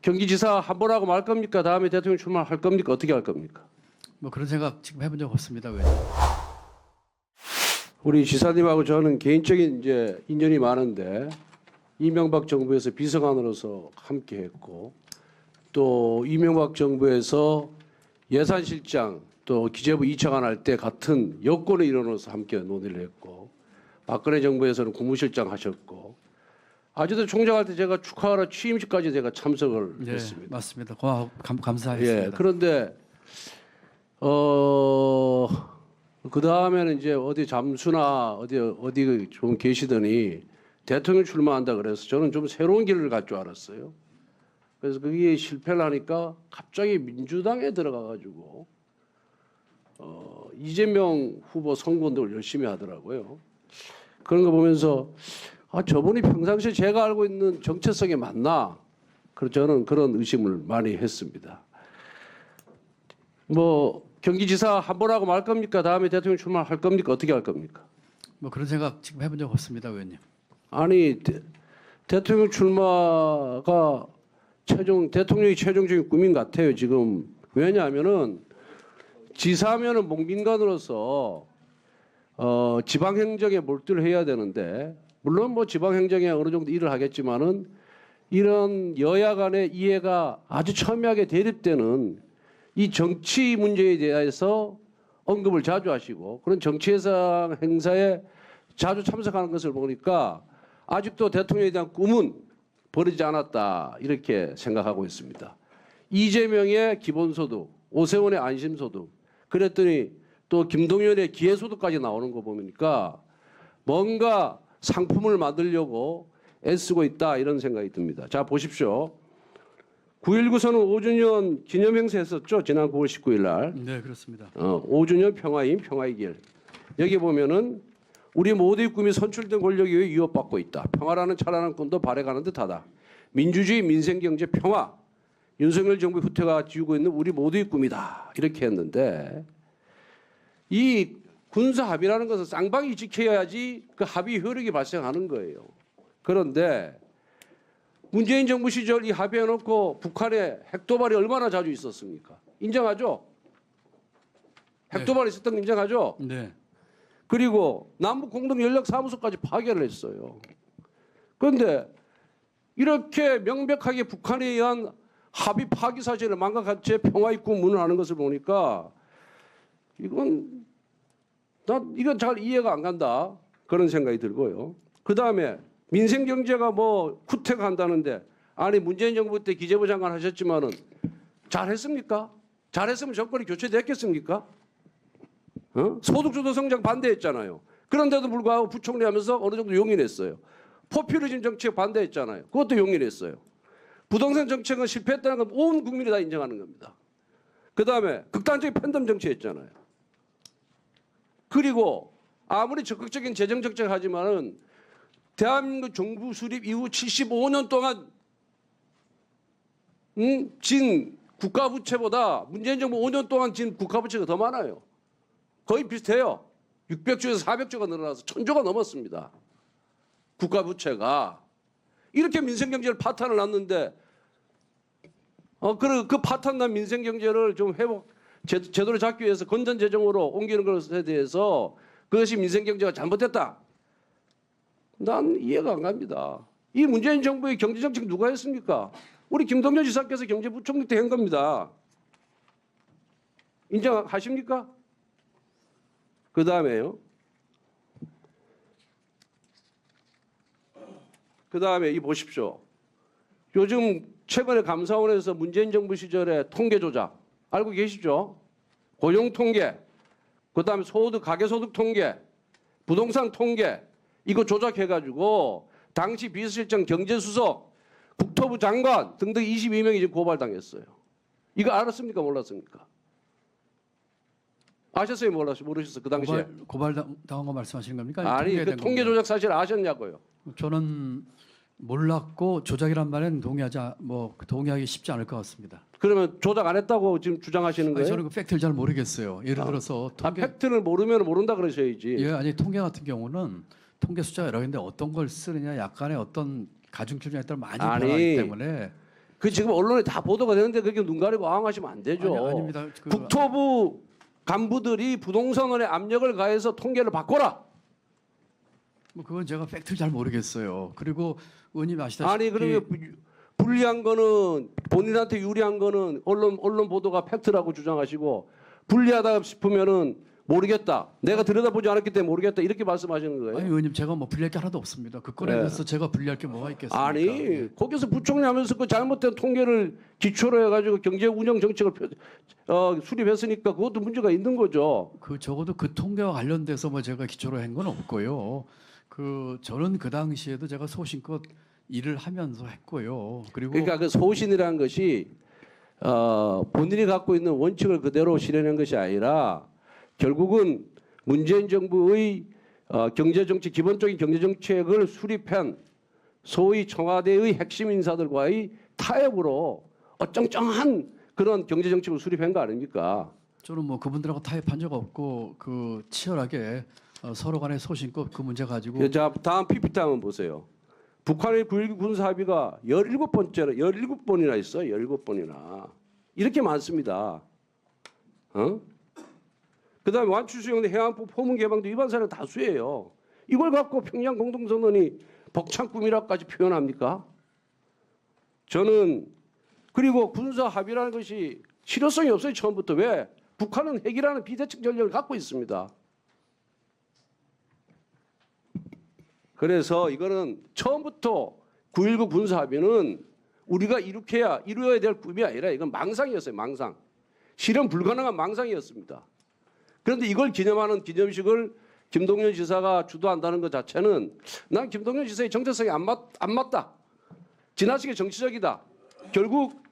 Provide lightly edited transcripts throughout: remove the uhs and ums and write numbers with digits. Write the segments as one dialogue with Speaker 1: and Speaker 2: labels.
Speaker 1: 경기지사 한 번 하고 말 겁니까? 다음에 대통령 출마할 겁니까? 어떻게 할 겁니까?
Speaker 2: 뭐 그런 생각 지금 해본 적 없습니다. 왜?
Speaker 1: 우리 지사님하고 저는 개인적인 이제 인연이 많은데 이명박 정부에서 비서관으로서 함께했고 또 이명박 정부에서 예산실장 또 기재부 2차관 할 때 같은 여권의 일원으로서 함께 논의를 했고 박근혜 정부에서는 국무실장 하셨고 아주대 총장할 때 제가 축하하러 취임식까지 제가 참석을
Speaker 2: 네,
Speaker 1: 했습니다.
Speaker 2: 맞습니다. 감사했습니다.
Speaker 1: 예, 그런데 그 다음에는 이제 어디 잠수나 어디 좀 계시더니 대통령 출마한다 그래서 저는 좀 새로운 길을 갈 줄 알았어요. 그래서 그게 실패를 하니까 갑자기 민주당에 들어가가지고 이재명 후보 선거운동을 열심히 하더라고요. 그런 거 보면서 저분이 평상시에 제가 알고 있는 정체성에 맞나? 그래서 저는 그런 의심을 많이 했습니다. 뭐 경기지사 한 번 하고 말 겁니까? 다음에 대통령 출마할 겁니까? 어떻게 할 겁니까?
Speaker 2: 뭐 그런 생각 지금 해본 적 없습니다, 의원님.
Speaker 1: 아니 대통령 출마가 대통령이 최종적인 꿈인 것 같아요. 지금 왜냐하면은 지사면은 몽빈관으로서 지방행정에 몰두를 해야 되는데 물론 뭐 지방행정에 어느 정도 일을 하겠지만은 이런 여야 간의 이해가 아주 첨예하게 대립되는 이 정치 문제에 대해서 언급을 자주 하시고 그런 정치예산 행사에 자주 참석하는 것을 보니까 아직도 대통령에 대한 꿈은 버리지 않았다 이렇게 생각하고 있습니다. 이재명의 기본소득, 오세훈의 안심소득, 그랬더니 또 김동연의 기회소득까지 나오는 거 보니까 뭔가 상품을 만들려고 애쓰고 있다 이런 생각이 듭니다. 자 보십시오. 9.19 선언 5주년 기념행사 했었죠. 지난 9월 19일 날.
Speaker 2: 네, 그렇습니다.
Speaker 1: 5주년 평화인 평화의 길. 여기 보면은 우리 모두의 꿈이 선출된 권력에 의해 위협받고 있다. 평화라는 찬란한 꿈도 발해가는 듯하다. 민주주의, 민생경제, 평화. 윤석열 정부 후퇴가 지우고 있는 우리 모두의 꿈이다. 이렇게 했는데 이 군사 합의라는 것은 쌍방이 지켜야지 그 합의 효력이 발생하는 거예요. 그런데 문재인 정부 시절 이 합의해놓고 북한의 핵도발이 얼마나 자주 있었습니까? 인정하죠? 핵도발이 있었던 거 인정하죠?
Speaker 2: 네.
Speaker 1: 그리고 남북 공동 연락 사무소까지 파견을 했어요. 그런데 이렇게 명백하게 북한에 의한 합의 파기 사실을 망각한 채 평화의 꿈 문을하는 것을 보니까 이건 잘 이해가 안 간다 그런 생각이 들고요. 그 다음에 민생 경제가 뭐 후퇴가 한다는데 아니 문재인 정부 때 기재부 장관 하셨지만은 잘했습니까? 잘했으면 정권이 교체됐겠습니까? 소득주도 성장 반대했잖아요. 그런데도 불구하고 부총리 하면서 어느 정도 용인했어요. 포퓰리즘 정책 반대했잖아요. 그것도 용인했어요. 부동산 정책은 실패했다는 건 온 국민이 다 인정하는 겁니다. 그 다음에 극단적인 팬덤 정치했잖아요. 그리고 아무리 적극적인 재정 정책을 하지만은 대한민국 정부 수립 이후 75년 동안 진 국가부채보다 문재인 정부 5년 동안 진 국가부채가 더 많아요. 거의 비슷해요. 600조에서 400조가 늘어나서 1000조가 넘었습니다. 국가부채가. 이렇게 민생경제를 파탄을 놨는데 그 파탄난 민생경제를 좀 제대로 잡기 위해서 건전재정으로 옮기는 것에 대해서 그것이 민생경제가 잘못됐다. 난 이해가 안 갑니다. 이 문재인 정부의 경제정책 누가 했습니까? 우리 김동연 지사께서 경제부총리 때 한 겁니다. 인정하십니까? 그 다음에요. 그 다음에 이 보십시오. 요즘 최근에 감사원에서 문재인 정부 시절에 통계 조작 알고 계시죠? 고용 통계, 그 다음에 소득, 가계소득 통계, 부동산 통계 이거 조작해가지고 당시 비서실장 경제수석, 국토부 장관 등등 22명이 지금 고발당했어요. 이거 알았습니까? 몰랐습니까? 아셨어요? 모르셨어요? 그 당시에?
Speaker 2: 고발당한 거 말씀하시는 겁니까?
Speaker 1: 아니 그 통계 조작 사실 아셨냐고요?
Speaker 2: 저는 몰랐고 조작이란 말은 동의하기 쉽지 않을 것 같습니다.
Speaker 1: 그러면 조작 안 했다고 지금 주장하시는 거예요?
Speaker 2: 저는 그 팩트를 잘 모르겠어요. 예를 들어서
Speaker 1: 팩트를 모르면 모른다 그러셔야지.
Speaker 2: 예, 아니 통계 같은 경우는 통계 숫자가 여러 개인데 어떤 걸 쓰느냐 약간의 어떤 가중치량에 따라 많이 변하기 때문에
Speaker 1: 그 지금 언론에 다 보도가 되는데 그렇게 눈 가리고 앙하시면 안 되죠.
Speaker 2: 아닙니다.
Speaker 1: 국토부 간부들이 부동산원에 압력을 가해서 통계를 바꿔라.
Speaker 2: 뭐 그건 제가 팩트를 잘 모르겠어요. 그리고 의원님 아시다시피
Speaker 1: 아니 그러면 불리한 거는 본인한테 유리한 거는 언론 보도가 팩트라고 주장하시고 불리하다 싶으면은 모르겠다. 내가 들여다보지 않았기 때문에 모르겠다. 이렇게 말씀하시는 거예요.
Speaker 2: 아니 의원님 제가 뭐 불리할 게 하나도 없습니다. 그 건에
Speaker 1: 네.
Speaker 2: 대해서 제가 불리할 게 뭐가 있겠습니까?
Speaker 1: 아니 거기서 부총리 하면서 그 잘못된 통계를 기초로 해가지고 경제 운영 정책을 수립했으니까 그것도 문제가 있는 거죠.
Speaker 2: 그 적어도 그 통계와 관련돼서 뭐 제가 기초로 한 건 없고요. 그 저는 그 당시에도 제가 소신껏 일을 하면서 했고요. 그리고
Speaker 1: 그러니까 그 소신이라는 것이 본인이 갖고 있는 원칙을 그대로 실현한 것이 아니라 결국은 문재인 정부의 경제정책 기본적인 경제정책을 수립한 소위 청와대의 핵심 인사들과의 타협으로 어쩡쩡한 그런 경제정책을 수립한 거 아닙니까?
Speaker 2: 저는 뭐 그분들하고 타협한 적 없고 그 치열하게 서로 간에 소신껏 그 문제 가지고
Speaker 1: 자, 다음 PPT 한번 보세요. 북한의 9.19 군사합의가 17번이나 있어요. 17번이나. 이렇게 많습니다. 그다음에 완추수용 해안포 포문 개방도 위반 사례가 다수예요. 이걸 갖고 평양 공동선언이 벅찬 꿈이라까지 표현합니까? 저는 그리고 군사 합의라는 것이 실효성이 없어요. 처음부터. 왜? 북한은 핵이라는 비대칭 전략을 갖고 있습니다. 그래서 이거는 처음부터 9.19 군사 합의는 우리가 이루어야 될 꿈이 아니라 이건 망상이었어요. 망상. 실현 불가능한 망상이었습니다. 그런데 이걸 기념하는 기념식을 김동연 지사가 주도한다는 것 자체는 난 김동연 지사의 정체성이 안 맞다. 지나치게 정치적이다. 결국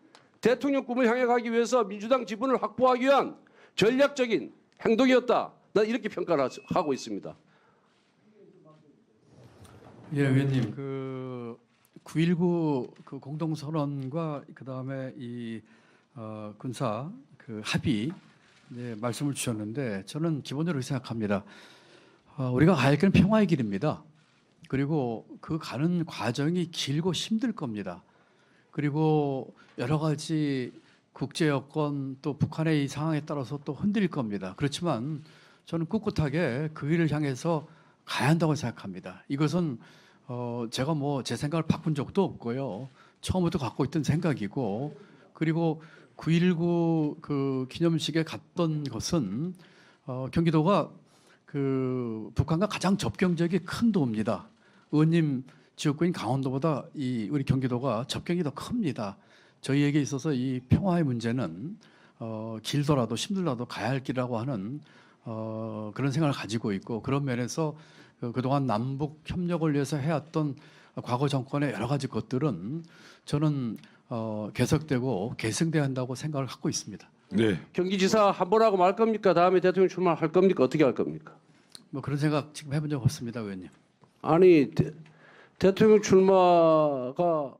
Speaker 1: 대통령 꿈을 향해 가기 위해서 민주당 지분을 확보하기 위한 전략적인 행동이었다. 난 이렇게 평가를 하고 있습니다.
Speaker 2: 예, 의원님 그 9.19 그 공동선언과 그다음에 이 군사 그 합의 말씀을 주셨는데 저는 기본적으로 생각합니다. 우리가 가야 할 길은 평화의 길입니다. 그리고 그 가는 과정이 길고 힘들 겁니다. 그리고 여러 가지 국제 여건 또 북한의 이 상황에 따라서 또 흔들릴 겁니다. 그렇지만 저는 꿋꿋하게 그 길을 향해서 가야 한다고 생각합니다. 이것은 제가 뭐 제 생각을 바꾼 적도 없고요. 처음부터 갖고 있던 생각이고 그리고 9.19 그 기념식에 갔던 것은 경기도가 그 북한과 가장 접경적이 큰 도입니다. 의원님 지역구인 강원도보다 이 우리 경기도가 접경이 더 큽니다. 저희에게 있어서 이 평화의 문제는 길더라도 힘들더라도 가야 할 길이라고 하는 그런 생각을 가지고 있고 그런 면에서 그동안 남북 협력을 위해서 해왔던 과거 정권의 여러 가지 것들은 저는 계속되고 계승돼야 한다고 생각을 갖고 있습니다.
Speaker 3: 네.
Speaker 1: 경기지사 한 번 하고 말 겁니까? 다음에 대통령 출마할 겁니까? 어떻게 할 겁니까?
Speaker 2: 뭐 그런 생각 지금 해본 적 없습니다, 의원님.
Speaker 1: 아니 대통령 출마가